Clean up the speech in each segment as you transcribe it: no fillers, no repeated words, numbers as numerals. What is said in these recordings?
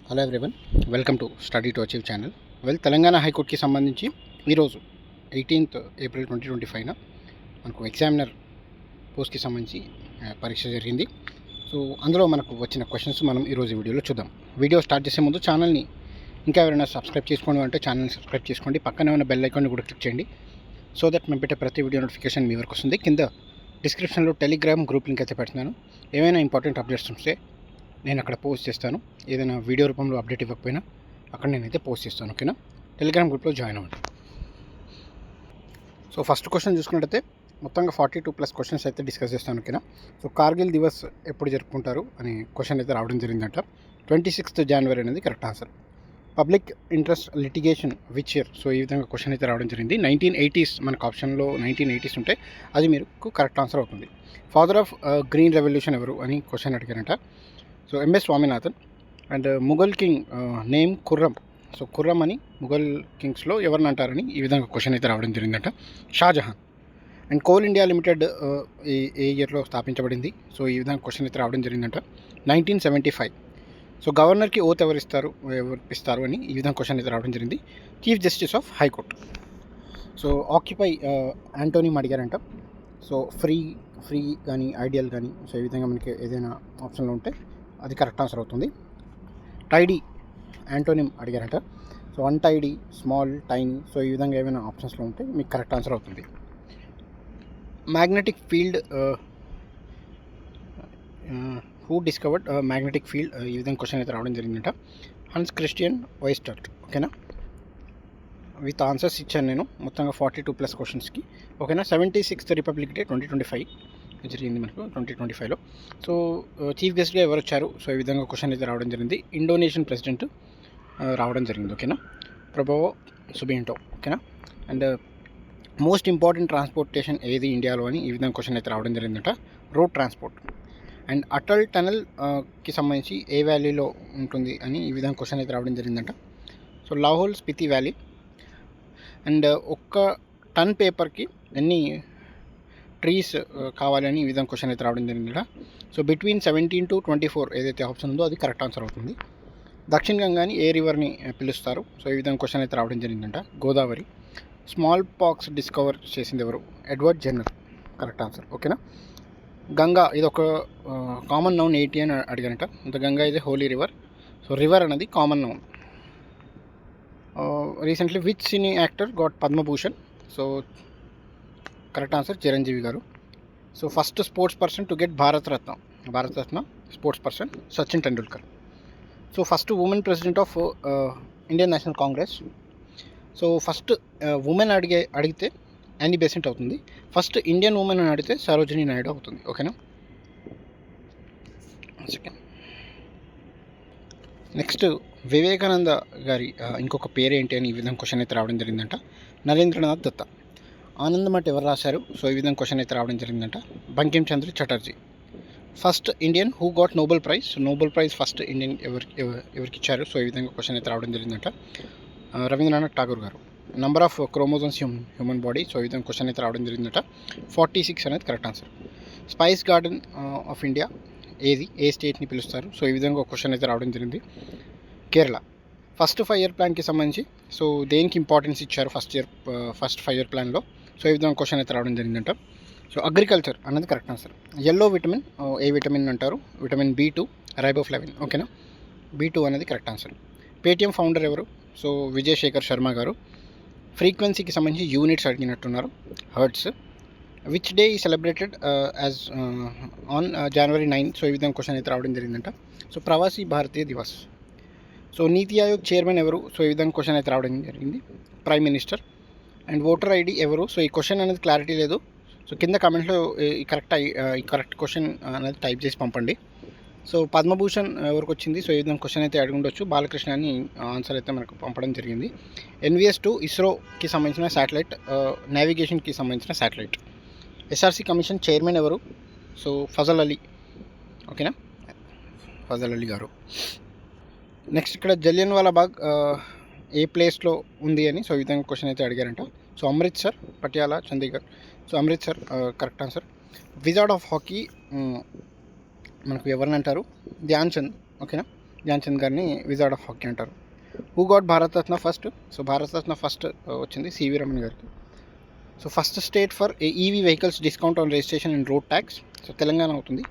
Hello everyone, welcome to study to achieve channel. Telangana హైకోర్టుకి సంబంధించి ఈరోజు 18th April 2025 మనకు ఎగ్జామినర్ పోస్ట్కి సంబంధించి పరీక్ష జరిగింది. సో అందులో మనకు వచ్చిన క్వశ్చన్స్ మనం ఈరోజు వీడియోలో చూద్దాం. వీడియో స్టార్ట్ చేసే ముందు ఛానల్ని ఇంకా ఎవరైనా సబ్స్క్రైబ్ చేసుకోండి అంటే ఛానల్ని సబ్స్క్రైబ్ చేసుకోండి, పక్కనే ఉన్న బెల్ ఐకాన్ని కూడా క్లిక్ చేయండి. సో దట్ మేము పెట్టే ప్రతి వీడియో నోటిఫికేషన్ మీ వరకు వస్తుంది. కింద డిస్క్రిప్షన్లో టెలిగ్రామ్ గ్రూప్ లింక్ అయితే పెడుతున్నాను. ఏమైనా ఇంపార్టెంట్ అప్డేట్స్ ఉంటే నేను అక్కడ పోస్ట్ చేస్తాను. ఏదైనా వీడియో రూపంలో అప్డేట్ ఇవ్వకపోయినా అక్కడ నేనైతే పోస్ట్ చేస్తాను. ఓకేనా, టెలిగ్రామ్ గ్రూప్లో జాయిన్ అవ్వండి. సో ఫస్ట్ క్వశ్చన్ చూసుకున్నట్టయితే మొత్తంగా 42+ క్వశ్చన్స్ అయితే డిస్కస్ చేస్తాను. ఓకేనా, సో కార్గిల్ దివస్ ఎప్పుడు జరుపుకుంటారు అనే క్వశ్చన్ అయితే రావడం జరిగిందంట. 26th January అనేది correct answer. Public interest litigation which year? So ఈ విధంగా క్వశ్చన్ అయితే రావడం జరిగింది. 1980s మనకు ఆప్షన్లో 1980s ఉంటే అది మీకు కరెక్ట్ ఆన్సర్ అవుతుంది. ఫాదర్ ఆఫ్ గ్రీన్ రెవల్యూషన్ ఎవరు అని క్వశ్చన్ అడిగారంట. So MS Swaminathan. And Mughal king name Khurram. So Khurram అని ముఘల్ కింగ్స్లో ఎవరిని అంటారని ఈ విధంగా క్వశ్చన్ అయితే రావడం జరిగిందంట. Shahjahan. And Coal India Limited ఏ ఇయర్లో స్థాపించబడింది? సో ఈ విధంగా క్వశ్చన్ అయితే రావడం జరిగిందంట. 1975. సో గవర్నర్కి ఓత్ ఎవరు ఇస్తారు అని ఈ విధంగా క్వశ్చన్ అయితే రావడం జరిగింది. Chief justice of high court. So occupy antonym అడిగారంట. సో ఫ్రీ కానీ ఐడియల్ కానీ, సో ఈ విధంగా మనకి ఏదైనా ఆప్షన్లో ఉంటే అది కరెక్ట్ ఆన్సర్ అవుతుంది. టైడీ యాంటోనిమ్ అడిగారంట. So untidy, small, tiny, so ఈ విధంగా ఏమైనా ఆప్షన్స్లో ఉంటే మీకు కరెక్ట్ ఆన్సర్ అవుతుంది. Magnetic field who discovered magnetic field? ఈ విధంగా క్వశ్చన్ అయితే రావడం జరిగిందంట. హన్స్ క్రిస్టియన్ వైస్టర్ట్. ఓకేనా, విత్ ఆన్సర్స్ ఇచ్చాను నేను మొత్తంగా 42+ క్వశ్చన్స్కి. ఓకేనా, 76th రిపబ్లిక్ డే 2025 జరిగింది మనకు 2025లో. సో చీఫ్ గెస్ట్గా ఎవరు వచ్చారు? సో ఈ విధంగా క్వశ్చన్ అయితే రావడం జరిగింది. ఇండోనేషియన్ ప్రెసిడెంట్ రావడం జరిగింది. ఓకేనా, ప్రభోవో సుబియాంటో. ఓకేనా, అండ్ మోస్ట్ ఇంపార్టెంట్ ట్రాన్స్పోర్టేషన్ ఏది ఇండియాలో అని ఈ విధంగా క్వశ్చన్ అయితే రావడం జరిగిందట. Road transport. అండ్ అటల్ టనల్కి సంబంధించి ఏ వ్యాలీలో ఉంటుంది అని ఈ విధంగా క్వశ్చన్ అయితే రావడం జరిగిందంట. So Lahaul Spiti valley. And ఒక్క టన్ పేపర్కి ఎన్ని ట్రీస్ కావాలని ఈ విధంగా క్వశ్చన్ అయితే రావడం జరిగిందట. సో బిట్వీన్ 17 to 24 ఏదైతే ఆప్షన్ ఉందో అది కరెక్ట్ ఆన్సర్ అవుతుంది. దక్షిణ గంగాని ఏ రివర్ని పిలుస్తారు? సో ఈ విధంగా క్వశ్చన్ అయితే రావడం జరిగిందంట. గోదావరి. స్మాల్ పాక్స్ డిస్కవర్ చేసింది ఎవరు? Edward Jenner. Correct answer. ఓకేనా, గంగా ఇది ఒక కామన్ నౌన్ ఏంటి అని అడిగారంట. ఇంత గంగా ఇది హోలీ రివర్. సో రివర్ అనేది common noun. Recently which cine actor got Padma Bhushan? So correct answer Chiranjeevi garu. So first sports person to get Bharat Ratna sports person Sachin Tendulkar. So first women president of Indian National Congress. So first women అడిగితే Annie Besant అవుతుంది. First Indian women అని అడిగితే సరోజినీ నాయుడు అవుతుంది. ఓకేనా, second. Next Vivekananda గారి ఇంకొక పేరేంటి అని ఈ విధంగా క్వశ్చన్ అయితే రావడం జరిగిందంట. నరేంద్రనాథ్ దత్త. ఆనందమఠ్ ఎవరు రాశారు? సో ఈ విధంగా క్వశ్చన్ అయితే రావడం జరిగిందంట. Bankim Chandra Chatterjee. First Indian who got Nobel prize? Nobel prize first Indian ఎవరికి ఇచ్చారు? సో ఈ విధంగా క్వశ్చన్ అయితే రావడం జరిగిందంట. రవీంద్రనాథ్ ఠాగూర్ గారు. Number of chromosomes human body? So ఈ విధంగా క్వశ్చన్ అయితే రావడం జరిగిందట. 46 అనేది correct answer. Spice garden of India ఏది? ఏ స్టేట్ని పిలుస్తారు? సో ఈ విధంగా ఒక క్వశ్చన్ అయితే రావడం జరిగింది. కేరళ. ఫస్ట్ 5-year ప్లాన్కి సంబంధించి సో దేనికి ఇంపార్టెన్స్ ఇచ్చారు ఫస్ట్ 5-year ప్లాన్లో? సో ఈ విధంగా క్వశ్చన్ అయితే రావడం జరిగిందంట. సో అగ్రికల్చర్ అన్నది కరెక్ట్ ఆన్సర్. ఎల్లో విటమిన్ ఏ విటమిన్ అంటారు? Vitamin B2 riboflavin. ఓకేనా, B2 అనేది కరెక్ట్ ఆన్సర్. పేటిఎం ఫౌండర్ ఎవరు? సో విజయ్ శేఖర్ శర్మ గారు. ఫ్రీక్వెన్సీకి సంబంధించి యూనిట్స్ అడిగినట్టున్నారు, hertz. Which day is celebrated as on January 9? So ఈ విధంగా క్వశ్చన్ అయితే రావడం జరిగిందంట. So Pravasi Bharatiya Divas. So NITI Aayog chairman ఎవరు? సో ఈ విధంగా క్వశ్చన్ అయితే రావడం జరిగింది, prime minister. And voter ID ఎవరు? సో ఈ క్వశ్చన్ అనేది క్లారిటీ లేదు. సో కింద కామెంట్లో ఈ కరెక్ట్ క్వశ్చన్ అనేది టైప్ చేసి పంపండి. సో పద్మభూషణ్ ఎవరికి వచ్చింది? సో ఈ విధంగా క్వశ్చన్ అయితే అడిగి ఉండొచ్చు. బాలకృష్ణ అని ఆన్సర్ అయితే మనకు పంపడం జరిగింది. NVS-2 ఇస్రోకి సంబంధించిన శాటిలైట్, నావిగేషన్కి సంబంధించిన శాటిలైట్. SRC కమిషన్ చైర్మన్ ఎవరు? సో ఫజల్ అలీ. ఓకేనా, ఫజల్ అలీ గారు. నెక్స్ట్ ఇక్కడ జలియన్వాలా బాగ్ ఏ ప్లేస్లో ఉంది అని సో ఈ విధంగా క్వశ్చన్ అయితే అడిగారంట. So Amritsar, Patiala, Chandigarh. So Amritsar correct answer. Wizard of hockey మనకు ఎవరిని అంటారు? ధ్యాన్ చంద్. ఓకేనా, ధ్యాన్చంద్ గారిని విజార్డ్ ఆఫ్ హాకీ అంటారు. Who got Bharat Ratna first? So Bharat Ratna first వచ్చింది సివి రమణ్ గారికి. So first state for EV vehicles discount on registration and road tax, so Telangana అవుతుంది.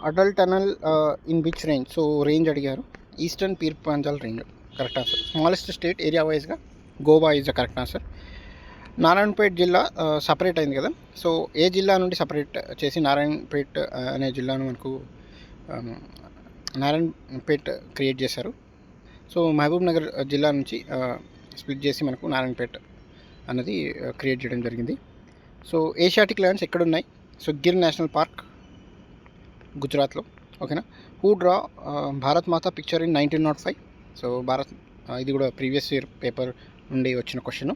Atal tunnel in which range? So range అడిగారు, eastern Pir Panjal range correct answer. Smallest state area వైజ్గా Goa is the correct answer. Narayanpet జిల్లా separate అయింది కదా, so ఏ జిల్లా నుండి separate చేసి నారాయణపేట్ అనే జిల్లాను మనకు నారాయణపేట్ క్రియేట్ చేశారు. సో మహబూబ్ నగర్ జిల్లా నుంచి స్ప్లిట్ చేసి మనకు నారాయణపేట్ అన్నది క్రియేట్ చేయడం జరిగింది. సో ఏషియాటిక్ ల్యాండ్స్ ఎక్కడున్నాయి? సో గిర్ నేషనల్ పార్క్ గుజరాత్లో. ఓకేనా. Who draw Bharat Mata picture in 1905? So Bharat ఇది కూడా ప్రీవియస్ ఇయర్ పేపర్ నుండి వచ్చిన క్వశ్చన్.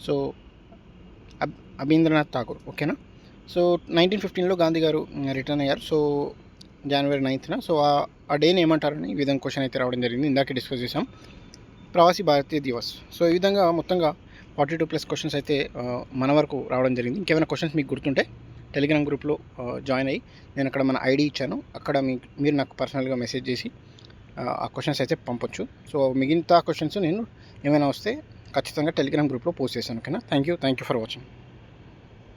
సో అబీంద్రనాథ్ ఠాగూర్. ఓకేనా. సో 1915లో గాంధీ గారు రిటర్న్ అయ్యారు. సో జనవరి 9th. సో ఆ డేని ఏమంటారని ఈ విధంగా క్వశ్చన్ అయితే రావడం జరిగింది. ఇందాకే డిస్కస్ చేసాం, ప్రవాసీ భారతీయ దివస్. సో ఈ విధంగా మొత్తంగా 42+ క్వశ్చన్స్ అయితే మన వరకు రావడం జరిగింది. ఇంకేమైనా క్వశ్చన్స్ మీకు గుర్తుంటే టెలిగ్రామ్ గ్రూప్లో జాయిన్ అయ్యి నేను అక్కడ మన ఐడి ఇచ్చాను, అక్కడ మీరు నాకు పర్సనల్గా మెసేజ్ చేసి ఆ క్వశ్చన్స్ అయితే పంపొచ్చు. సో మిగతా క్వశ్చన్స్ నేను ఏమైనా వస్తే ఖచ్చితంగా టెలిగ్రామ్ గ్రూప్లో పోస్ట్ చేశాను. ఓకేనా. Thank you for watching.